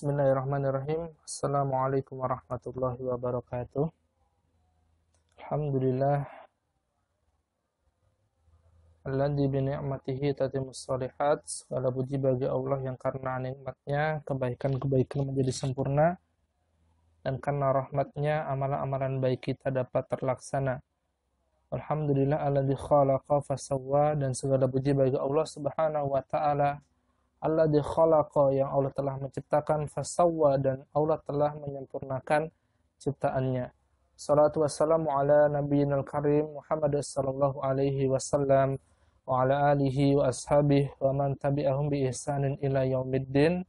Bismillahirrahmanirrahim. Assalamualaikum warahmatullahi wabarakatuh. Alhamdulillah alladzi bi ni'matihi tatimmus shalihat. Segala puji bagi Allah yang karena nikmatnya kebaikan-kebaikan menjadi sempurna dan karena rahmatnya amalan-amalan baik kita dapat terlaksana. Alhamdulillah alladzi khalaqa fasawwa, dan segala puji bagi Allah Subhanahu wa taala alladzi khalaqa, yang Allah telah menciptakan, fasawwa, dan Allah telah menyempurnakan ciptaannya. Salatu wassalamu ala nabiyyinal karim Muhammad sallallahu alaihi wasallam wa ala alihi wa ashabihi wa man tabi'ahum bi ihsanin ila yaumiddin.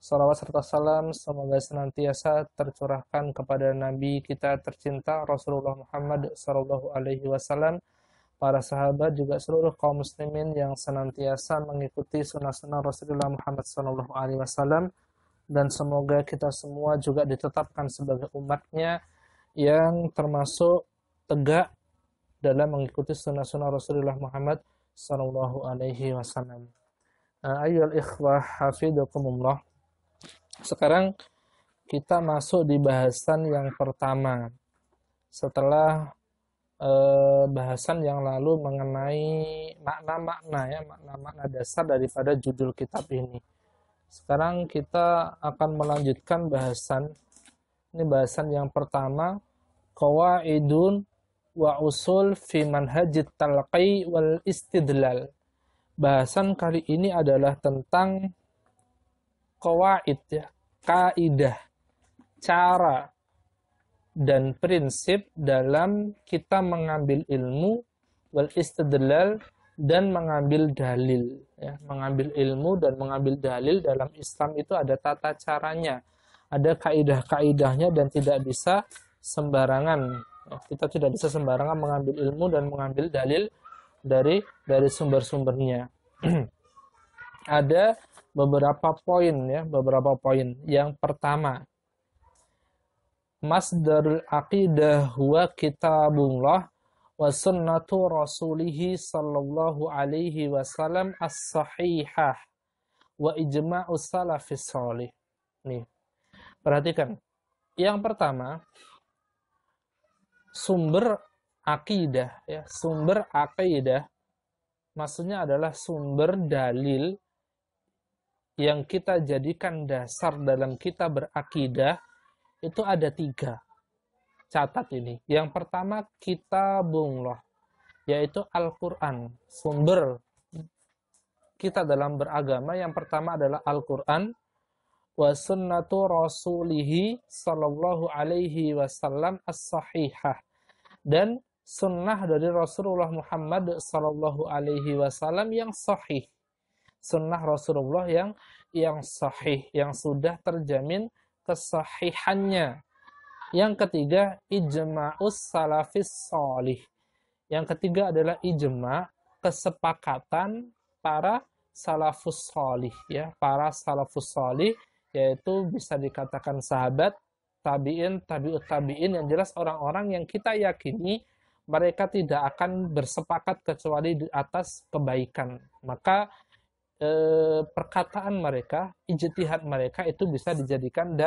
Salawat serta salam semoga senantiasa tercurahkan kepada Nabi kita tercinta Rasulullah Muhammad sallallahu alaihi wasallam, para sahabat, juga seluruh kaum muslimin yang senantiasa mengikuti sunnah-sunnah Rasulullah Muhammad sallallahu alaihi wasallam, dan semoga kita semua juga ditetapkan sebagai umatnya yang termasuk tegak dalam mengikuti sunnah-sunnah Rasulullah Muhammad sallallahu alaihi wasallam. Ayyuhal ikhwah hafizakumullah. Sekarang kita masuk di bahasan yang pertama setelah bahasan yang lalu mengenai makna-makna dasar daripada judul kitab ini. Sekarang kita akan melanjutkan bahasan. Ini bahasan yang pertama, qawaidun wa usul fi manhajit talqi wal istidlal. Bahasan kali ini adalah tentang qawaid, ya, kaidah, cara dan prinsip dalam kita mengambil ilmu, wal istidlal, dan mengambil dalil, ya. Mengambil ilmu dan mengambil dalil dalam Islam itu ada tata caranya, ada kaidah-kaidahnya, dan tidak bisa sembarangan, ya. Kita tidak bisa sembarangan mengambil ilmu dan mengambil dalil dari sumber-sumbernya. Ada beberapa poin, ya, beberapa poin. Yang pertama, masdarul aqidah huwa kitabullah wa sunnatu rasulihi sallallahu alaihi wasallam as-sahihah wa ijma'us salafis shalih. Nih, perhatikan. Yang pertama, sumber akidah, ya, sumber akidah maksudnya adalah sumber dalil yang kita jadikan dasar dalam kita berakidah. Itu ada 3. Catat ini. Yang pertama, kitabullah, yaitu Al-Quran. Sumber kita dalam beragama yang pertama adalah Al-Quran. Wa sunnatu rasulihi sallallahu alaihi wasallam as-sahihah. Dan sunnah dari Rasulullah Muhammad sallallahu alaihi wasallam yang sahih. Sunnah Rasulullah yang sahih, yang sudah terjamin kesahihannya. Yang ketiga, ijma'us salafis shalih. Yang ketiga adalah ijma', kesepakatan para salafus shalih, ya, para salafus shalih, yaitu bisa dikatakan sahabat, tabi'in, tabi'ut tabi'in, yang jelas orang-orang yang kita yakini mereka tidak akan bersepakat kecuali di atas kebaikan. Maka perkataan mereka, ijtihad mereka itu bisa dijadikan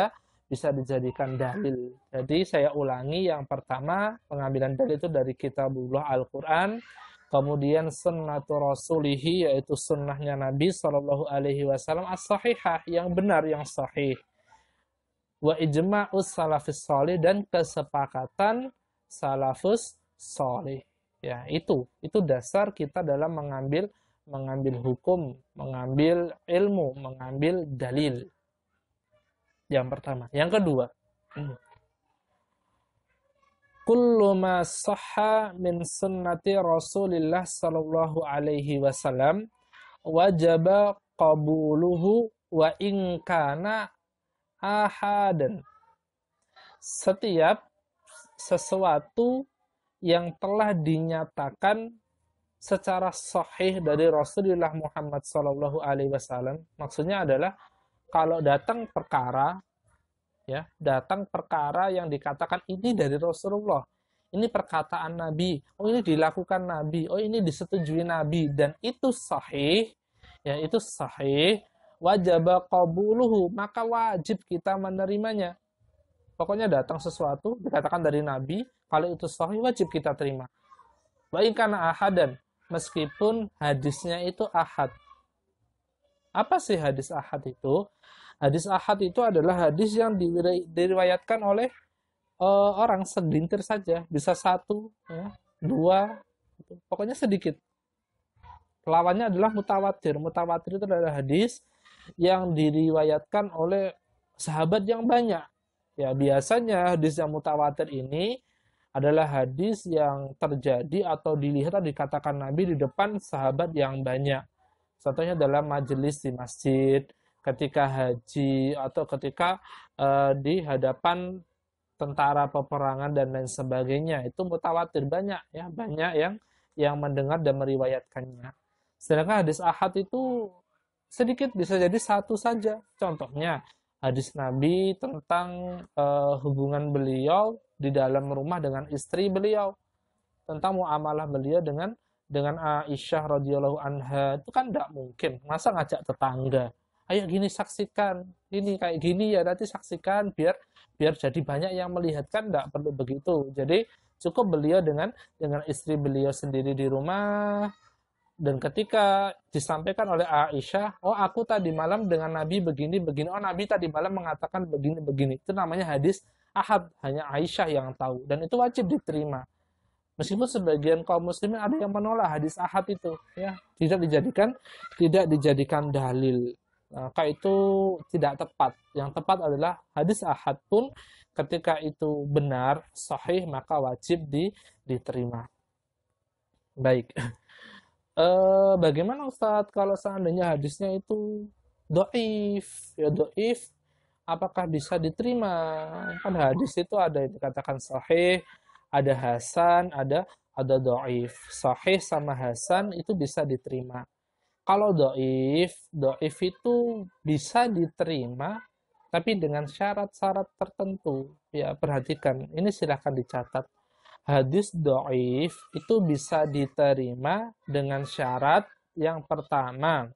dalil. Jadi saya ulangi, yang pertama pengambilan dalil itu dari kitabullah Al-Quran, kemudian sunnatu rasulihi, yaitu sunnahnya Nabi sallallahu alaihi wasallam as-sahihah, yang benar, yang sahih, wa ijma'us salafis shalih, dan kesepakatan salafus shalih. Ya, itu dasar kita dalam mengambil hukum, mengambil ilmu, mengambil dalil. Yang pertama. Yang kedua, kullu ma sahha min sunnati Rasulillah sallallahu alaihi wasallam wajaba qabuluhu wa in kana ahadan. Setiap sesuatu yang telah dinyatakan secara sahih dari Rasulullah Muhammad sallallahu alaihi wasallam, maksudnya adalah kalau datang perkara, ya, datang perkara yang dikatakan ini dari Rasulullah, ini perkataan Nabi, oh ini dilakukan Nabi, oh ini disetujui Nabi, dan itu sahih, ya, itu sahih, wajaba qabuluhu, maka wajib kita menerimanya. Pokoknya datang sesuatu dikatakan dari Nabi, kalau itu sahih wajib kita terima. Wa in kana ahadan, meskipun hadisnya itu ahad. Apa sih hadis ahad itu? Hadis ahad itu adalah hadis yang diriwayatkan oleh orang segelintir saja, bisa satu, ya, dua, gitu. Pokoknya sedikit. Lawannya adalah mutawatir. Mutawatir itu adalah hadis yang diriwayatkan oleh sahabat yang banyak. Ya, biasanya hadis yang mutawatir ini adalah hadis yang terjadi atau dilihat atau dikatakan Nabi di depan sahabat yang banyak. Contohnya dalam majelis di masjid, ketika haji, atau ketika di hadapan tentara peperangan dan lain sebagainya. Itu mutawatir, banyak ya, banyak yang mendengar dan meriwayatkannya. Sedangkan hadis ahad itu sedikit, bisa jadi satu saja. Contohnya hadis Nabi tentang hubungan beliau di dalam rumah dengan istri beliau, tentang muamalah beliau dengan Aisyah radhiyallahu anha. Itu kan tidak mungkin, masa ngajak tetangga, ayo gini saksikan, ini kayak gini ya, nanti saksikan biar jadi banyak yang melihat, kan tidak perlu begitu. Jadi cukup beliau dengan istri beliau sendiri di rumah, dan ketika disampaikan oleh Aisyah, oh aku tadi malam dengan Nabi begini, oh Nabi tadi malam mengatakan begini, itu namanya hadis ahad, hanya Aisyah yang tahu, dan itu wajib diterima. Meskipun sebagian kaum muslimin ada yang menolak hadis ahad itu, ya, tidak dijadikan dalil. Maka itu tidak tepat. Yang tepat adalah hadis ahad pun ketika itu benar, sahih, maka wajib diterima. Baik. Bagaimana Ustadz kalau seandainya hadisnya itu doif? Ya doif, apakah bisa diterima? Kan hadis itu ada yang dikatakan sahih, ada hasan, ada doif. Sahih sama hasan itu bisa diterima. Kalau doif itu bisa diterima, tapi dengan syarat-syarat tertentu. Ya, perhatikan, ini silahkan dicatat. Hadis doif itu bisa diterima dengan syarat yang pertama.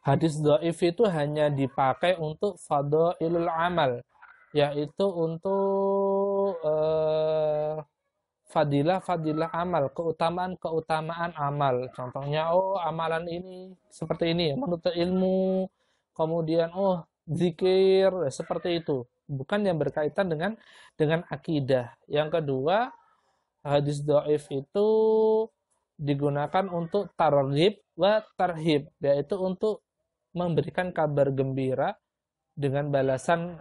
Hadis doif itu hanya dipakai untuk fadhailul amal, yaitu untuk fadilah amal, keutamaan amal. Contohnya, oh amalan ini seperti ini, menuntut ilmu, kemudian zikir, seperti itu. Bukan yang berkaitan dengan akidah. Yang kedua, hadis dhaif itu digunakan untuk targhib wa tarhib, yaitu untuk memberikan kabar gembira dengan balasan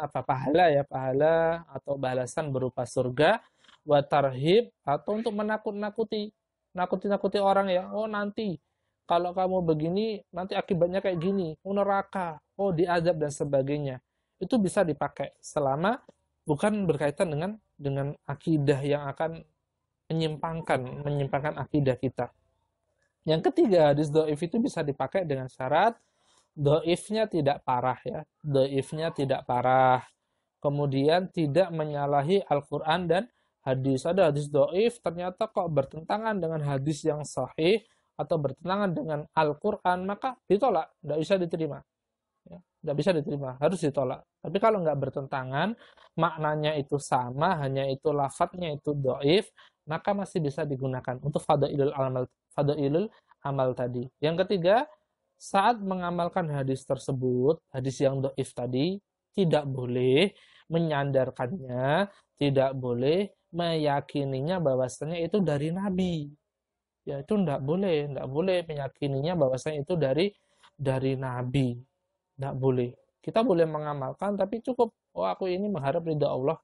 pahala atau balasan berupa surga, wa tarhib, atau untuk nakuti orang ya. Oh nanti kalau kamu begini nanti akibatnya kayak gini, neraka, diazab dan sebagainya. Itu bisa dipakai selama bukan berkaitan dengan akidah yang akan menyimpangkan akidah kita. Yang ketiga, hadis dhaif itu bisa dipakai dengan syarat dhaifnya tidak parah ya. Dhaifnya tidak parah. Kemudian tidak menyalahi Al-Qur'an dan hadis. Ada hadis dhaif ternyata kok bertentangan dengan hadis yang sahih atau bertentangan dengan Al-Qur'an, maka ditolak, tidak bisa diterima. Ya, tidak bisa diterima, harus ditolak. Tapi kalau nggak bertentangan, maknanya itu sama, hanya itu lafadznya itu dhaif, maka masih bisa digunakan untuk fadailul amal tadi. Yang ketiga, saat mengamalkan hadis tersebut, hadis yang dhaif tadi, tidak boleh menyandarkannya, tidak boleh meyakininya bahwasanya itu dari Nabi. Ya, itu tidak boleh meyakininya bahwasanya itu dari Nabi. Tidak boleh. Kita boleh mengamalkan, tapi cukup, aku ini mengharap ridha Allah.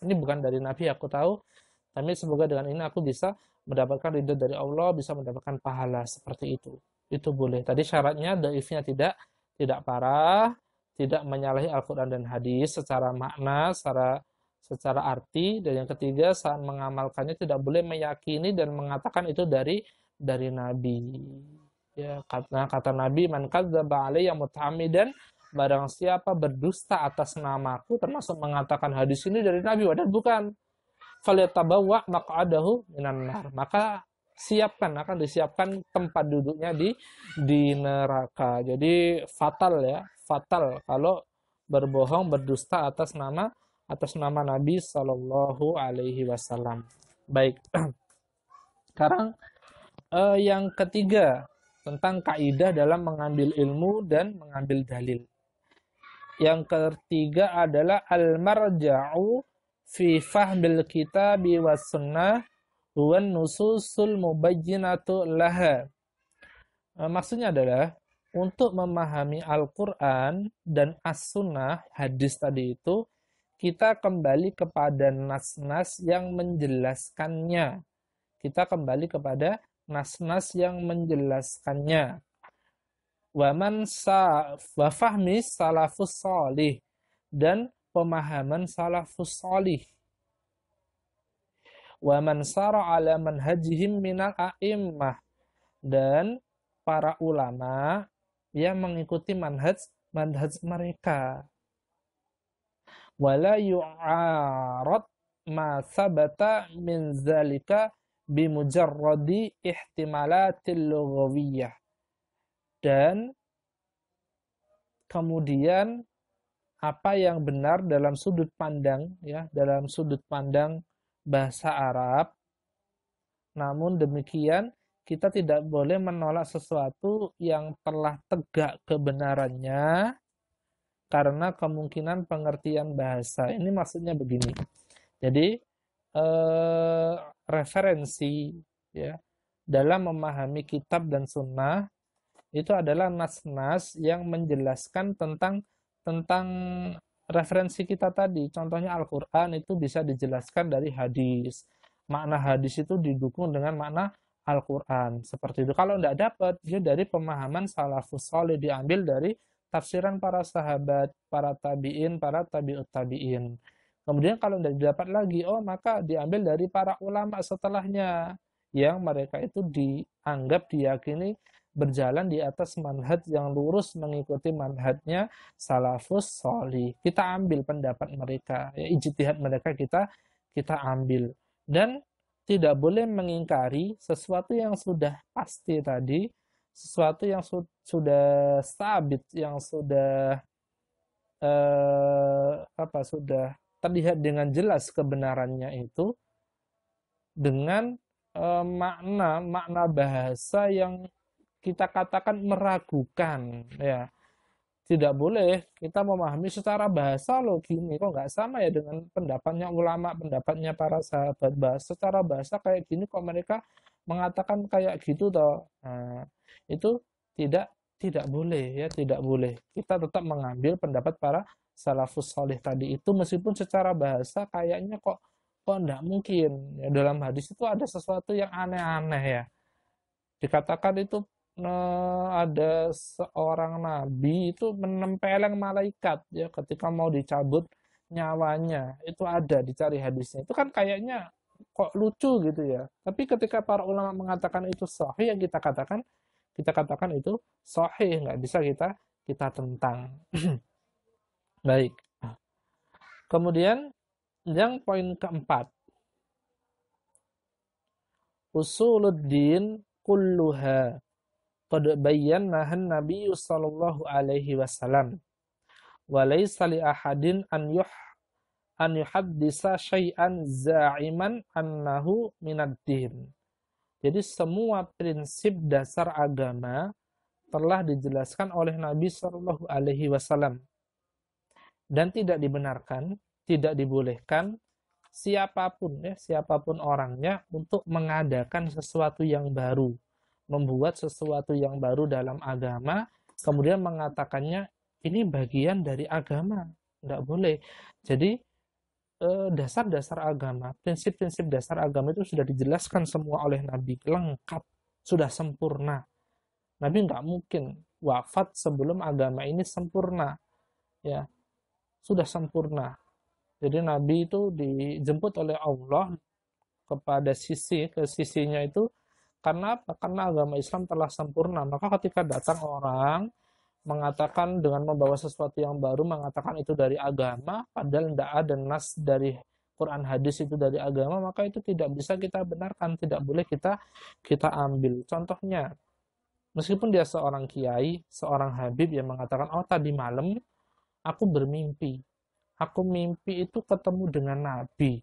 Ini bukan dari Nabi, aku tahu. Tapi semoga dengan ini aku bisa mendapatkan ridha dari Allah, bisa mendapatkan pahala, seperti itu. Itu boleh. Tadi syaratnya dhaifnya tidak parah, tidak menyalahi Al-Quran dan hadis secara makna, secara arti. Dan yang ketiga, saat mengamalkannya tidak boleh meyakini dan mengatakan itu dari Nabi. Ya, kata Nabi, man kadzdzaba alayya muta'ammidan, barang siapa berdusta atas namaku, termasuk mengatakan hadis ini dari Nabi, padahal bukan, falyatabawwa maq'adahu minan nar, maka akan disiapkan tempat duduknya di neraka. Jadi fatal ya, fatal kalau berbohong, berdusta atas nama Nabi Shallallahu Alaihi Wasallam. Baik, sekarang yang ketiga tentang kaidah dalam mengambil ilmu dan mengambil dalil. Yang ketiga adalah al-marja'u fi fahmil kitabi was sunnah wan nususul mubayyinatu laha. Maksudnya adalah untuk memahami Al-Qur'an dan As-Sunnah, hadis tadi itu, kita kembali kepada nas-nas yang menjelaskannya. Kita kembali kepada nas-nas yang menjelaskannya. Wa fahmi salafus salih, dan pemahaman salafus salih. Wa man sara ala manhajihim minal a'immah, dan para ulama yang mengikuti manhaj mereka. Wala yu'arad ma sabata min zalika bimujarradi ihtimalatil lughawiyah. Dan kemudian apa yang benar dalam sudut pandang ya, dalam sudut pandang bahasa Arab. Namun demikian kita tidak boleh menolak sesuatu yang telah tegak kebenarannya karena kemungkinan pengertian bahasa. Ini maksudnya begini. Jadi referensi ya dalam memahami kitab dan sunnah itu adalah nas-nas yang menjelaskan tentang referensi kita tadi. Contohnya Al-Quran itu bisa dijelaskan dari hadis. Makna hadis itu didukung dengan makna Al-Quran. Seperti itu. Kalau tidak dapat, dia dari pemahaman salafus salih, diambil dari tafsiran para sahabat, para tabi'in, para tabi'ut tabi'in. Kemudian kalau tidak didapat lagi, maka diambil dari para ulama setelahnya. Yang mereka itu dianggap, diyakini berjalan di atas manhaj yang lurus, mengikuti manhajnya salafus salih. Kita ambil pendapat mereka, ya, ijtihad mereka kita ambil. Dan tidak boleh mengingkari sesuatu yang sudah pasti tadi, sesuatu yang sudah sabit, yang sudah sudah terlihat dengan jelas kebenarannya itu, dengan makna bahasa yang kita katakan meragukan, ya. Tidak boleh kita memahami secara bahasa loh gini, kok nggak sama ya dengan pendapatnya ulama, pendapatnya para sahabat. Secara bahasa kayak gini kok mereka mengatakan kayak gitu toh. Nah, itu tidak boleh ya, tidak boleh. Kita tetap mengambil pendapat para salafus salih tadi itu, meskipun secara bahasa kayaknya kok enggak mungkin. Ya, dalam hadis itu ada sesuatu yang aneh-aneh ya. Dikatakan itu ada seorang nabi itu menempeleng malaikat ya ketika mau dicabut nyawanya. Itu ada, dicari hadisnya. Itu kan kayaknya kok lucu gitu ya. Tapi ketika para ulama mengatakan itu sahih, yang kita katakan itu sahih, nggak bisa kita tentang. Baik. Kemudian yang poin keempat, usuluddin kulluha qad bayyanaha an-nabiy sallallahu alaihi wasallam wa laysa li ahadin an yuhaddisa syai'an za'iman annahu minad-din. Jadi semua prinsip dasar agama telah dijelaskan oleh Nabi sallallahu alaihi wasallam dan tidak dibenarkan, tidak dibolehkan siapapun orangnya untuk mengadakan sesuatu yang baru, membuat sesuatu yang baru dalam agama, kemudian mengatakannya ini bagian dari agama. Tidak boleh. Jadi dasar-dasar agama, prinsip-prinsip dasar agama itu sudah dijelaskan semua oleh Nabi, lengkap, sudah sempurna. Nabi nggak mungkin wafat sebelum agama ini sempurna. Ya, sudah sempurna. Jadi Nabi itu dijemput oleh Allah ke sisinya itu karena apa? Karena agama Islam telah sempurna. Maka ketika datang orang mengatakan dengan membawa sesuatu yang baru, mengatakan itu dari agama, padahal tidak ada nas dari Quran hadis itu dari agama, maka itu tidak bisa kita benarkan, tidak boleh kita ambil. Contohnya, meskipun dia seorang kiai, seorang habib yang mengatakan, oh tadi malam aku bermimpi. Aku mimpi itu ketemu dengan Nabi.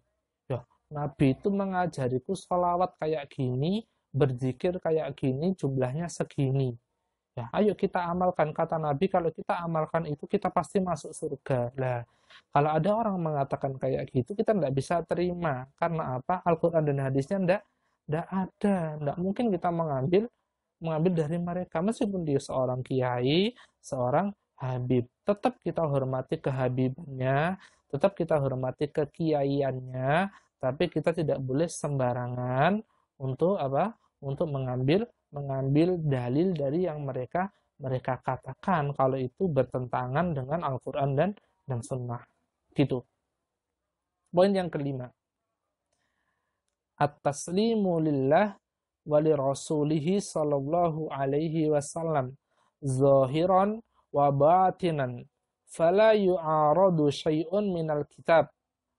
Ya, Nabi itu mengajariku sholawat kayak gini, berzikir kayak gini, jumlahnya segini. Ya, ayo kita amalkan, kata Nabi, kalau kita amalkan itu kita pasti masuk surga. Lah, kalau ada orang mengatakan kayak gitu, kita tidak bisa terima. Karena apa? Al-Quran dan hadisnya tidak ada. Tidak mungkin kita mengambil dari mereka. Meskipun dia seorang kiai, seorang habib. Tetap kita hormati kehabibannya, tetap kita hormati kekiaiannya, tapi kita tidak boleh sembarangan untuk apa? Untuk mengambil dalil dari yang mereka katakan kalau itu bertentangan dengan Al-Quran dan Sunnah. Gitu. Poin yang kelima. At-taslimu lillah wa li rasulihi sallallahu alaihi wasallam zahiran wa batinan fala yu'aradu syai'un minal kitab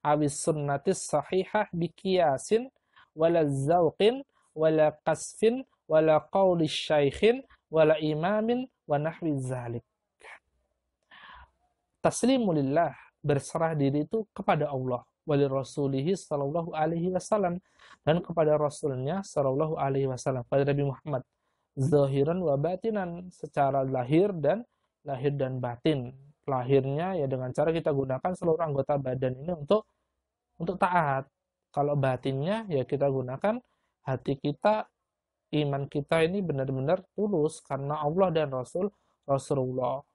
awis sunnatis sahihah biqiyasin wala zawqin wala qasfin wala qawli syaikhin wala imamin wa nahwi zalik. Taslimu lillah, berserah diri itu kepada Allah, wali rasulihi sallallahu alaihi wasallam, dan kepada rasulnya sallallahu alaihi wasallam, pada Nabi Muhammad, zahiran wa batinan, secara lahir dan batin. Lahirnya ya dengan cara kita gunakan seluruh anggota badan ini untuk taat. Kalau batinnya ya kita gunakan hati kita, iman kita ini benar-benar tulus karena Allah dan Rasulullah.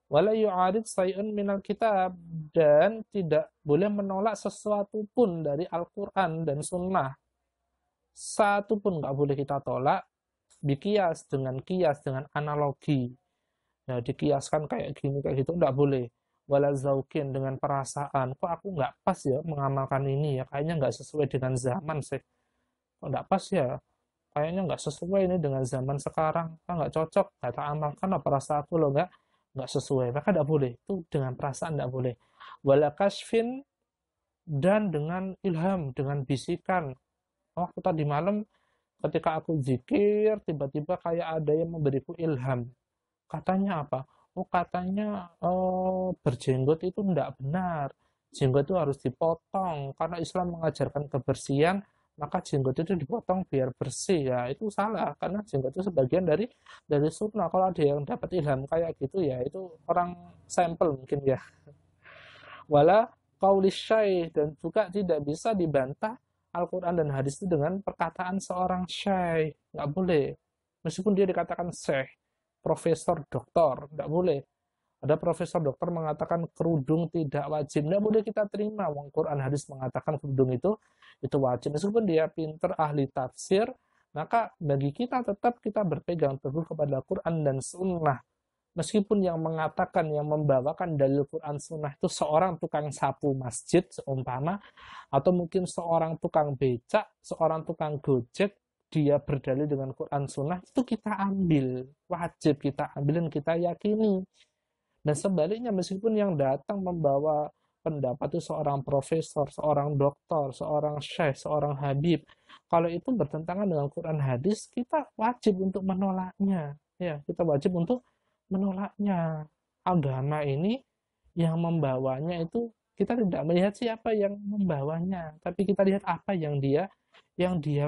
Wala yu'arid say'un minal kitab, dan tidak boleh menolak sesuatu pun dari Al-Quran dan Sunnah. Satu pun nggak boleh kita tolak, dikias dengan analogi. Ya, dikiaskan kayak gini, kayak gitu, nggak boleh. Wala zaukin, dengan perasaan, kok aku nggak pas ya mengamalkan ini ya, kayaknya nggak sesuai dengan zaman sih. Kok nggak pas ya, kayaknya nggak sesuai ini dengan zaman sekarang, nggak cocok, nggak tak amalkan, apa rasa aku loh nggak sesuai, maka tidak boleh. Itu dengan perasaan tidak boleh. Wala kasfin, dan dengan ilham, dengan bisikan. Waktu tadi malam ketika aku zikir, tiba-tiba kayak ada yang memberiku ilham. Katanya apa? Oh katanya berjenggot itu tidak benar. Jenggot itu harus dipotong karena Islam mengajarkan kebersihan, maka jenggot itu dipotong biar bersih. Ya itu salah, karena jenggot itu sebagian dari sunnah. Kalau ada yang dapat ilham kayak gitu ya itu orang sampel mungkin ya. Wala qaulis syekh, dan juga tidak bisa dibantah Al-Quran dan hadis itu dengan perkataan seorang syekh. Nggak boleh. Meskipun dia dikatakan syekh, profesor, doktor, nggak boleh. Ada profesor dokter mengatakan kerudung tidak wajib, nggak boleh kita terima. Quran hadis mengatakan kerudung itu wajib. Meskipun dia pinter ahli tafsir, maka bagi kita tetap kita berpegang teguh kepada Quran dan Sunnah. Meskipun yang mengatakan, yang membawakan dalil Quran Sunnah itu seorang tukang sapu masjid seumpama, atau mungkin seorang tukang becak, seorang tukang gojek, dia berdalil dengan Quran Sunnah, itu kita ambil, wajib kita ambil dan kita yakini. Dan sebaliknya, meskipun yang datang membawa pendapat itu seorang profesor, seorang doktor, seorang syekh, seorang habib, kalau itu bertentangan dengan Quran hadis, kita wajib untuk menolaknya. Ya, kita wajib untuk menolaknya. Agama ini yang membawanya itu kita tidak melihat siapa yang membawanya, tapi kita lihat apa yang dia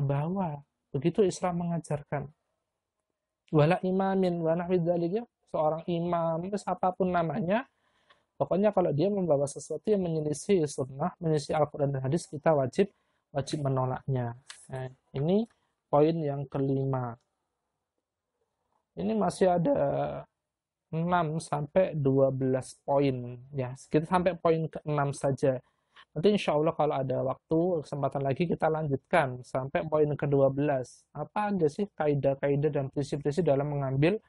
bawa. Begitu Islam mengajarkan. Wala imamin wa nahwi dzalik, seorang imam, apapun namanya, pokoknya kalau dia membawa sesuatu yang menyelisih sunnah, menyelisih Al-Quran dan hadis, kita wajib menolaknya. Nah, ini poin yang kelima. Ini masih ada 6 sampai 12 poin. Ya, kita sampai poin ke-6 saja. Nanti insya Allah kalau ada waktu, kesempatan lagi kita lanjutkan sampai poin ke-12. Apa aja sih kaidah-kaidah dan prinsip-prinsip dalam mengambil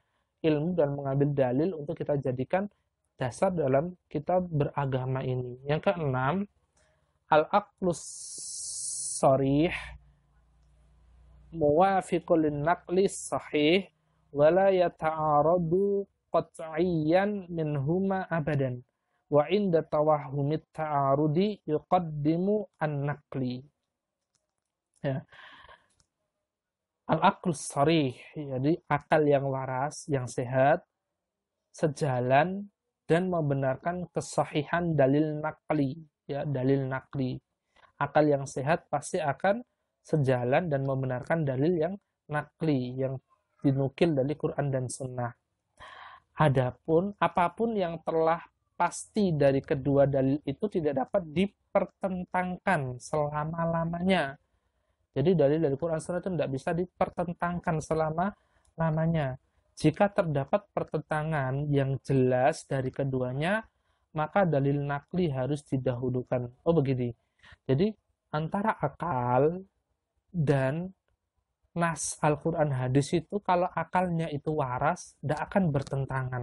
ilmu dan mengambil dalil untuk kita jadikan dasar dalam kita beragama ini. Yang keenam, al-aqlus sharih muwafiqul lin-naqli sahih wala yata'aradu qat'iyan minhuma abadan wa inda tawahhumit ta'arudi yuqaddimu an-naqli. Ya, al-aqlus sharih, jadi akal yang waras, yang sehat, sejalan dan membenarkan kesahihan dalil naqli, ya, dalil naqli. Akal yang sehat pasti akan sejalan dan membenarkan dalil yang naqli, yang dinukil dari Quran dan Sunnah. Adapun apapun yang telah pasti dari kedua dalil itu tidak dapat dipertentangkan selama-lamanya. Jadi dalil dari Quran Sunnah itu tidak bisa dipertentangkan selama-lamanya. Jika terdapat pertentangan yang jelas dari keduanya, maka dalil nakli harus didahulukan. Oh begini. Jadi antara akal dan nas Al-Quran hadis itu kalau akalnya itu waras, tidak akan bertentangan.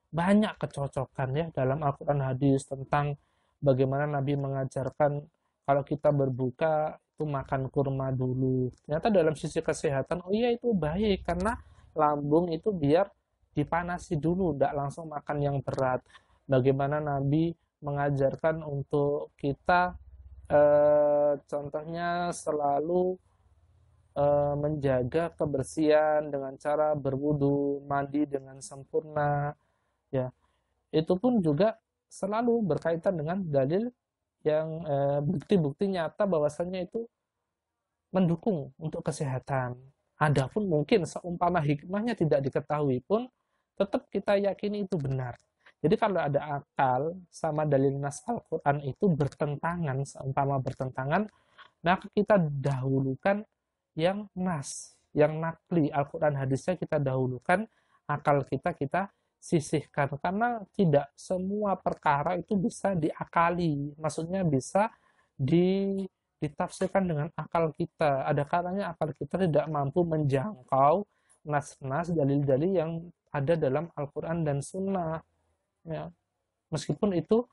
Banyak kecocokan ya dalam Al-Quran hadis tentang bagaimana Nabi mengajarkan kalau kita berbuka itu makan kurma dulu. Ternyata dalam sisi kesehatan, oh iya itu baik karena lambung itu biar dipanasi dulu, tidak langsung makan yang berat. Bagaimana Nabi mengajarkan untuk kita contohnya selalu menjaga kebersihan dengan cara berwudu, mandi dengan sempurna, ya. Itu pun juga selalu berkaitan dengan dalil yang bukti-bukti nyata bahwasannya itu mendukung untuk kesehatan. Adapun mungkin seumpama hikmahnya tidak diketahui pun tetap kita yakini itu benar. Jadi kalau ada akal sama dalil nas Al-Quran itu bertentangan, seumpama bertentangan, maka kita dahulukan yang nas, yang nakli, Al-Quran hadisnya kita dahulukan, akal kita sisihkan. Karena tidak semua perkara itu bisa diakali, maksudnya bisa ditafsirkan dengan akal kita. Ada kalanya akal kita tidak mampu menjangkau nas-nas, dalil-dalil yang ada dalam Al-Quran dan Sunnah. Ya, meskipun itu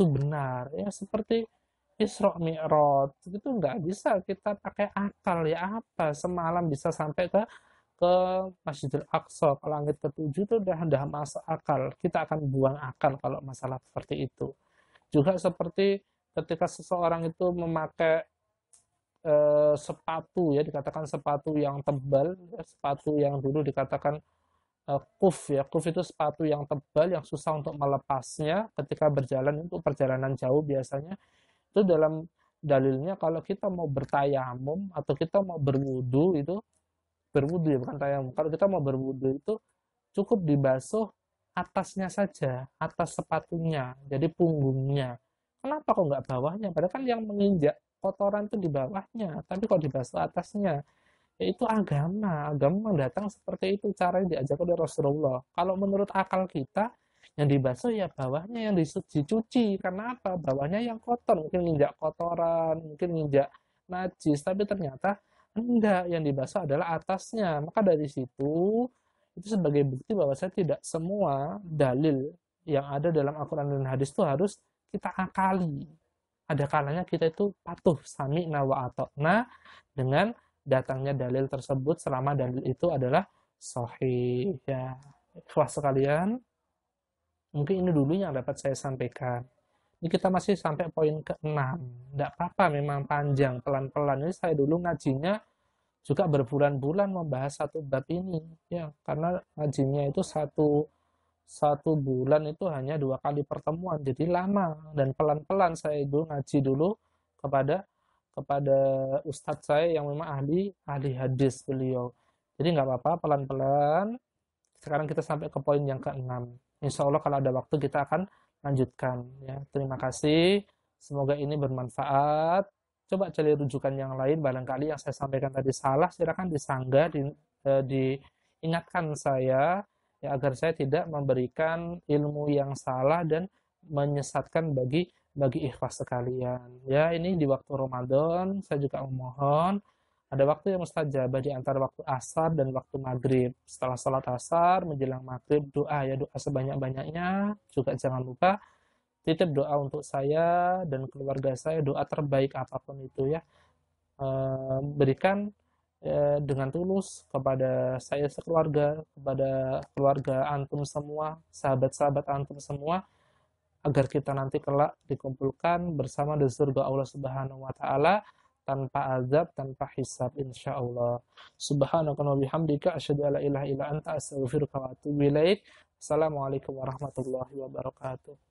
benar, ya seperti Isra Mi'raj itu nggak bisa kita pakai akal, ya apa semalam bisa sampai ke Masjidil Aqsa, ke langit ketujuh itu udah masuk akal. Kita akan buang akal kalau masalah seperti itu. Juga seperti ketika seseorang itu memakai sepatu, ya dikatakan sepatu yang tebal, ya, sepatu yang dulu dikatakan kuf, ya, kuf itu sepatu yang tebal yang susah untuk melepasnya ketika berjalan untuk perjalanan jauh biasanya. Itu dalam dalilnya kalau kita mau bertayamum atau kita mau berwudu itu, berwudu ya bukan tayamum, kalau kita mau berwudu itu cukup dibasuh atasnya saja, atas sepatunya, jadi punggungnya. Kenapa kok nggak bawahnya? Padahal kan yang menginjak kotoran itu di bawahnya, tapi kok dibasuh atasnya? Yaitu agama mendatang seperti itu caranya diajak oleh Rasulullah. Kalau menurut akal kita, yang dibasuh ya bawahnya yang dicuci. Karena apa? Bawahnya yang kotor, mungkin nginjak kotoran, mungkin nginjak najis, tapi ternyata enggak, yang dibasuh adalah atasnya. Maka dari situ itu sebagai bukti bahwa saya tidak semua dalil yang ada dalam Al-Quran dan hadis itu harus kita akali. Ada kalanya kita itu patuh sami'na wa ata'na dengan datangnya dalil tersebut selama dalil itu adalah sahih, ya. Ikhwah sekalian, mungkin ini dulu yang dapat saya sampaikan. Ini kita masih sampai poin ke-6. Tidak apa-apa, memang panjang, pelan-pelan. Ini saya dulu ngajinya juga berbulan-bulan membahas satu bab ini, ya, karena ngajinya itu satu bulan itu hanya 2 kali pertemuan, jadi lama dan pelan-pelan saya itu ngaji dulu kepada kepada ustadz saya yang memang ahli hadis beliau. Jadi nggak apa-apa, pelan-pelan. Sekarang kita sampai ke poin yang ke-6. Insya Allah kalau ada waktu kita akan lanjutkan. Ya, terima kasih. Semoga ini bermanfaat. Coba cari rujukan yang lain. Barangkali yang saya sampaikan tadi salah, silakan disanggah, diingatkan saya, ya, agar saya tidak memberikan ilmu yang salah dan menyesatkan bagi ikhwah sekalian. Ya, ini di waktu Ramadan, saya juga memohon ada waktu yang mustajabah di antara waktu asar dan waktu maghrib. Setelah sholat asar, menjelang maghrib, doa, ya, doa sebanyak-banyaknya. Juga jangan lupa titip doa untuk saya dan keluarga saya, doa terbaik apapun itu, ya. Berikan dengan tulus kepada saya sekeluarga, kepada keluarga antum semua, sahabat-sahabat antum semua, agar kita nanti kelak dikumpulkan bersama di surga Allah Subhanahu wa taala tanpa azab, tanpa hisab insyaallah. Subhanaka wa bihamdika asyhadu an la ilaha illa anta astaghfiruka wa atubu ilaik. Assalamualaikum warahmatullahi wabarakatuh.